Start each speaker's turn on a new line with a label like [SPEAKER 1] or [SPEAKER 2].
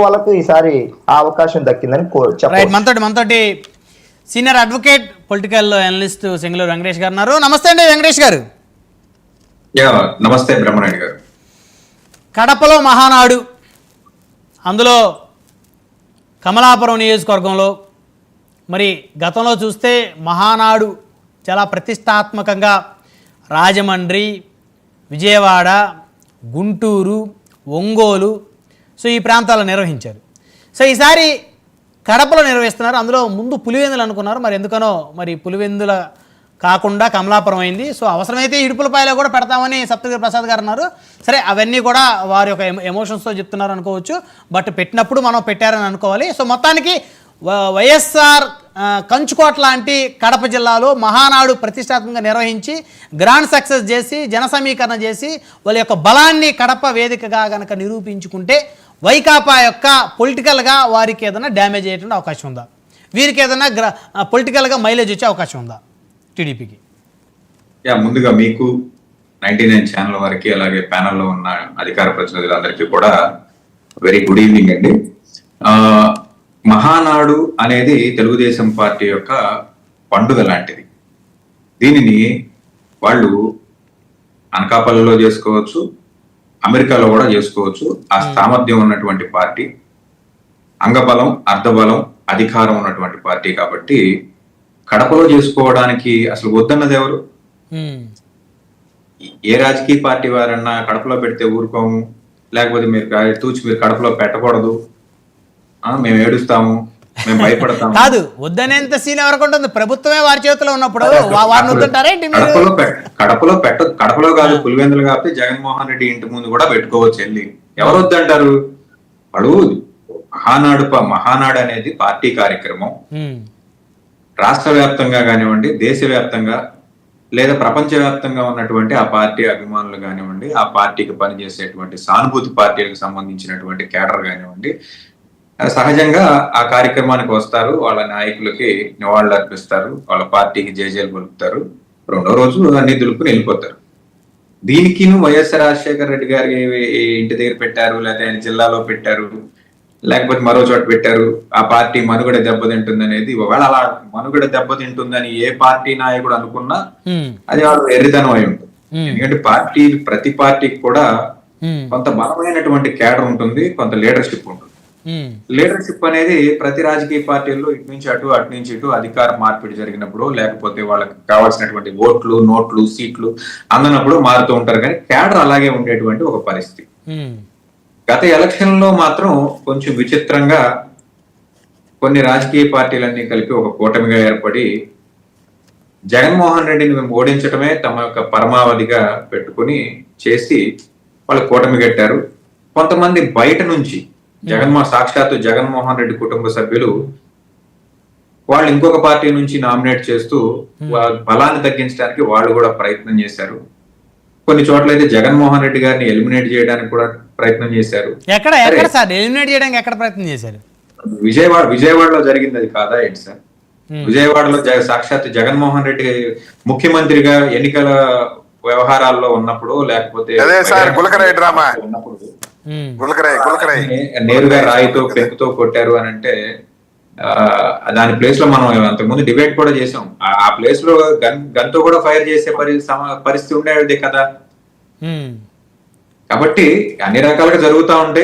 [SPEAKER 1] వాళ్ళకు ఈసారి ఆ అవకాశం దక్కిందని
[SPEAKER 2] మనతోటి senior advocate political analyst Singaluru Venkatesh గారు ఉన్నారు. నమస్తే అండి వెంకటేష్ గారు.
[SPEAKER 3] నమస్తే బ్రహ్మనాయుడు గారు.
[SPEAKER 2] కడపలో మహానాడు, అందులో కమలాపురం నియోజకవర్గంలో మరి గతంలో చూస్తే మహానాడు చాలా ప్రతిష్టాత్మకంగా రాజమండ్రి, విజయవాడ, గుంటూరు, ఒంగోలు ఈ ప్రాంతాల్లో నిర్వహించారు. ఈసారి కడపలో నిర్వహిస్తున్నారు. అందులో ముందు పులివెందులు అనుకున్నారు, మరి ఎందుకనో మరి పులివెందుల కాకుండా కమలాపురం అయింది. అవసరమైతే ఇడుపులపాయలో కూడా పెడతామని సప్తగిరి ప్రసాద్ గారు అన్నారు. సరే, అవన్నీ కూడా వారి యొక్క ఎమోషన్స్తో చెప్తున్నారు అనుకోవచ్చు, బట్ పెట్టినప్పుడు మనం పెట్టారని అనుకోవాలి. మొత్తానికి వైఎస్ఆర్ కంచుకోట లాంటి కడప జిల్లాలో మహానాడు ప్రతిష్టాత్మకంగా నిర్వహించి గ్రాండ్ సక్సెస్ చేసి జన సమీకరణ చేసి వాళ్ళ యొక్క బలాన్ని కడప వేదికగా కనుక నిరూపించుకుంటే వైకాపా యొక్క పొలిటికల్గా వారికి ఏదైనా డ్యామేజ్ అయ్యేటువంటి అవకాశం ఉందా? వీరికి ఏదైనా పొలిటికల్గా మైలేజ్ వచ్చే అవకాశం ఉందా టీడీపీకి?
[SPEAKER 3] ముందుగా మీకు 99 ఛానల్ వారికి, అలాగే ప్యానల్లో ఉన్న అధికార ప్రతినిధులందరికీ కూడా వెరీ గుడ్ ఈవినింగ్ అండి. మహానాడు అనేది తెలుగుదేశం పార్టీ యొక్క పండుగ లాంటిది. దీనిని వాళ్ళు అనకాపల్లిలో చేసుకోవచ్చు, అమెరికాలో కూడా చేసుకోవచ్చు. ఆ సామర్థ్యం ఉన్నటువంటి పార్టీ, అంగబలం, అర్ధబలం, అధికారం ఉన్నటువంటి పార్టీ కాబట్టి కడపలో చేసుకోవడానికి అసలు వద్దన్నది ఎవరు? ఏ రాజకీయ పార్టీ వారన్నా కడపలో పెడితే ఊరుకోము, లేకపోతే మీరు కడపలో పెట్టకూడదు, మేము ఏడుస్తాము, మేము భయపడతాము
[SPEAKER 2] కాదు, వద్దనేంత సీన్ ఎవరికి ఉంటుంది? ప్రభుత్వమే వారి చేతిలో ఉన్నప్పుడు
[SPEAKER 3] కడపలో కాదు, పులివెందులు కాబట్టి జగన్మోహన్ రెడ్డి ఇంటి ముందు కూడా పెట్టుకోవచ్చు వెళ్ళి. ఎవరు వద్దంటారు? వాడు మహానాడు అనేది పార్టీ కార్యక్రమం. రాష్ట్ర వ్యాప్తంగా కానివ్వండి, దేశవ్యాప్తంగా లేదా ప్రపంచవ్యాప్తంగా ఉన్నటువంటి ఆ పార్టీ అభిమానులు కానివ్వండి, ఆ పార్టీకి పనిచేసేటువంటి సానుభూతి పార్టీలకు సంబంధించినటువంటి కేడర్ కానివ్వండి, సహజంగా ఆ కార్యక్రమానికి వస్తారు, వాళ్ళ నాయకులకి నివాళులు అర్పిస్తారు, వాళ్ళ పార్టీకి జేజేలు పలుకుతారు, రెండో రోజు అన్ని దులుపుని వెళ్ళిపోతారు. దీనికి వైఎస్ రాజశేఖర రెడ్డి గారి ఇంటి దగ్గర పెట్టారు, లేకపోతే ఆయన జిల్లాలో పెట్టారు, లేకపోతే మరో చోట పెట్టారు, ఆ పార్టీ మనుగడ దెబ్బతింటుంది అనేది, ఒకవేళ అలా మనుగడ దెబ్బతింటుందని ఏ పార్టీ నాయకుడు అనుకున్నా అది వాళ్ళు ఎర్రితనం అయి ఉంటుంది. ఎందుకంటే ప్రతి పార్టీకి కూడా కొంత బలమైనటువంటి కేడర్ ఉంటుంది, కొంత లీడర్షిప్ ఉంటుంది. లీడర్షిప్ అనేది ప్రతి రాజకీయ పార్టీల్లో ఇటు నుంచి అటు, అటు నుంచి ఇటు అధికార మార్పిడి జరిగినప్పుడు, లేకపోతే వాళ్ళకి కావాల్సినటువంటి ఓట్లు, నోట్లు, సీట్లు అందనప్పుడు మారుతూ ఉంటారు. కానీ కేడర్ అలాగే ఉండేటువంటి ఒక పరిస్థితి. గత ఎలక్షన్ లో మాత్రం కొంచెం విచిత్రంగా కొన్ని రాజకీయ పార్టీలన్నీ కలిపి ఒక కూటమిగా ఏర్పడి జగన్మోహన్ రెడ్డిని మేము ఓడించడమే తమ యొక్క పరమావధిగా పెట్టుకుని చేసి వాళ్ళు కూటమి కట్టారు. కొంతమంది బయట నుంచి సాక్షాత్తు జగన్మోహన్ రెడ్డి కుటుంబ సభ్యులు వాళ్ళు ఇంకొక పార్టీ నుంచి నామినేట్ చేస్తూ బలాన్ని తగ్గించడానికి వాళ్ళు కూడా ప్రయత్నం చేశారు. కొన్ని చోట్ల అయితే జగన్మోహన్ రెడ్డి గారిని ఎలిమినేట్ చేయడానికి కూడా ప్రయత్నం చేశారు. విజయవాడలో జరిగింది అది కాదా ఏంటి సార్? విజయవాడలో సాక్షాత్ జగన్మోహన్ రెడ్డి ముఖ్యమంత్రిగా ఎన్నికల వ్యవహారాల్లో ఉన్నప్పుడు, లేకపోతే నేరుగా రాయితో పెంకుతో కొట్టారు అని అంటే, దాని ప్లేస్ లో మనం అంతకుముందు డిబేట్ కూడా చేసాం. ఆ ప్లేస్ లో గన్తో కూడా ఫైర్ చేసే పరిస్థితి ఉండేది కదా. కాబట్టి అన్ని రకాలుగా జరుగుతూ ఉంటే